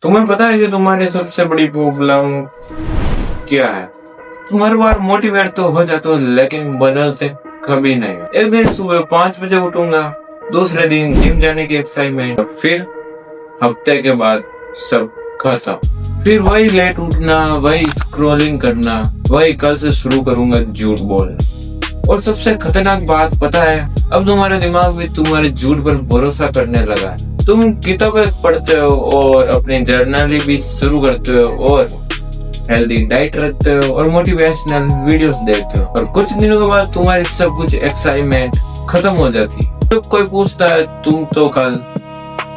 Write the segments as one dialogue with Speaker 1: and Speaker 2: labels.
Speaker 1: तुम्हें पता है कि तुम्हारी सबसे बड़ी प्रॉब्लम क्या है? तुम हर बार मोटिवेट तो हो जाते हो लेकिन बदलते कभी नहीं। एक दिन सुबह 5 बजे उठूंगा, दूसरे दिन जिम जाने की एक्साइटमेंट, फिर हफ्ते के बाद सब खत्म। फिर वही लेट उठना, वही स्क्रॉलिंग करना, वही कल से शुरू करूंगा झूठ बोलना। और सबसे खतरनाक बात पता है, अब तुम्हारा दिमाग भी तुम्हारे झूठ पर भरोसा करने लगा है। तुम किताबें पढ़ते हो और अपनी जर्नलिंग भी शुरू करते हो और हेल्दी डाइट रखते हो और मोटिवेशनल वीडियोस देखते हो, और कुछ दिनों के बाद तुम्हारी सब कुछ एक्साइटमेंट खत्म हो जाती है। जब कोई पूछता है तुम तो कल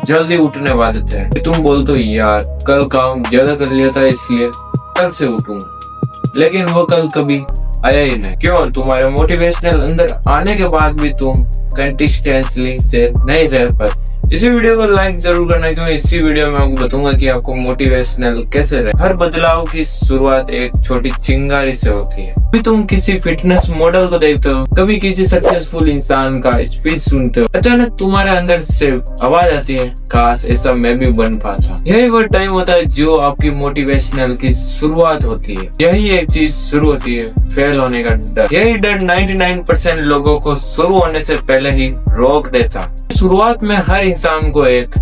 Speaker 1: जल्दी उठने वाले थे, तुम बोलते हो यार कल काम ज्यादा कर लिया था इसलिए कल से उठूंगा, लेकिन वो कल कभी आया ही नहीं। क्यों? तुम्हारे मोटिवेशनल अंदर आने के बाद भी तुम कंसिस्टेंटली से नहीं रह पाते। इसी वीडियो को लाइक जरूर करना, क्योंकि इसी वीडियो में आपको बताऊंगा कि आपको मोटिवेशनल कैसे रहे। हर बदलाव की शुरुआत एक छोटी चिंगारी से होती है। कभी तुम किसी फिटनेस मॉडल को देखते हो, कभी किसी सक्सेसफुल इंसान का स्पीच सुनते हो, अचानक तुम्हारे अंदर से आवाज आती है काश ऐसा मैं भी बन पाता। यही वो टाइम होता है जो आपकी मोटिवेशनल की शुरुआत होती है। यही एक चीज शुरू होती है, फेल होने का डर। यही डर 99% लोगों को शुरू होने से पहले ही रोक देता। शुरुआत में हर इंसान को एक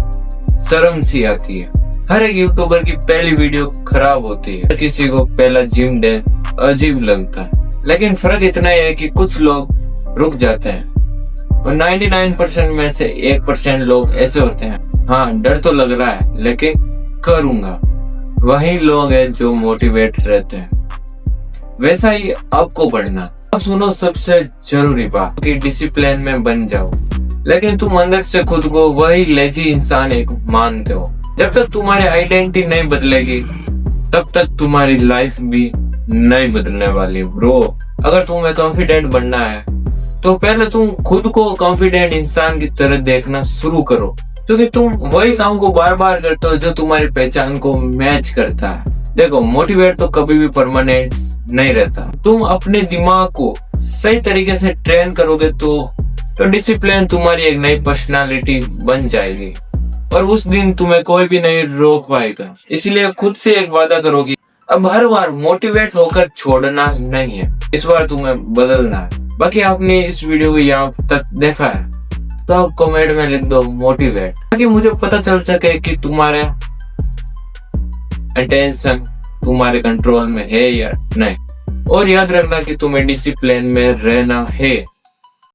Speaker 1: शर्म सी आती है। हर एक यूट्यूबर की पहली वीडियो खराब होती है, हर किसी को पहला जिम डे अजीब लगता है, लेकिन फर्क इतना ही है कि कुछ लोग रुक जाते हैं और 99% में से 1% लोग ऐसे होते हैं, हाँ डर तो लग रहा है लेकिन करूंगा। वही लोग हैं जो मोटिवेट रहते हैं। वैसा ही आपको बढ़ना। अब सुनो सबसे जरूरी बात, कि डिसिप्लिन में बन जाओ, लेकिन तुम अंदर से खुद को वही लेजी इंसान एक मानते हो। जब तक तुम्हारी आइडेंटिटी नहीं बदलेगी तब तक तुम्हारी लाइफ भी नहीं बदलने वाली ब्रो। अगर तुम्हें कॉन्फिडेंट बनना है तो पहले तुम खुद को कॉन्फिडेंट इंसान की तरह देखना शुरू करो, क्योंकि तुम वही काम को बार बार करते हो जो तुम्हारी पहचान को मैच करता है। देखो, मोटिवेट तो कभी भी परमानेंट नहीं रहता। तुम अपने दिमाग को सही तरीके से ट्रेन करोगे तो डिसिप्लिन तुम्हारी एक नई पर्सनालिटी बन जाएगी और उस दिन तुम्हें कोई भी नहीं रोक पाएगा। इसलिए खुद से एक वादा करो कि अब हर बार मोटिवेट होकर छोड़ना नहीं है, इस बार तुम्हें बदलना है। बाकी आपने इस वीडियो को यहाँ तक देखा है तो आप कमेंट में लिख दो मोटिवेट, ताकि मुझे पता चल सके कि तुम्हारा अटेंशन तुम्हारे कंट्रोल में है या नहीं। और याद रखना कि तुम्हें डिसिप्लिन में रहना है।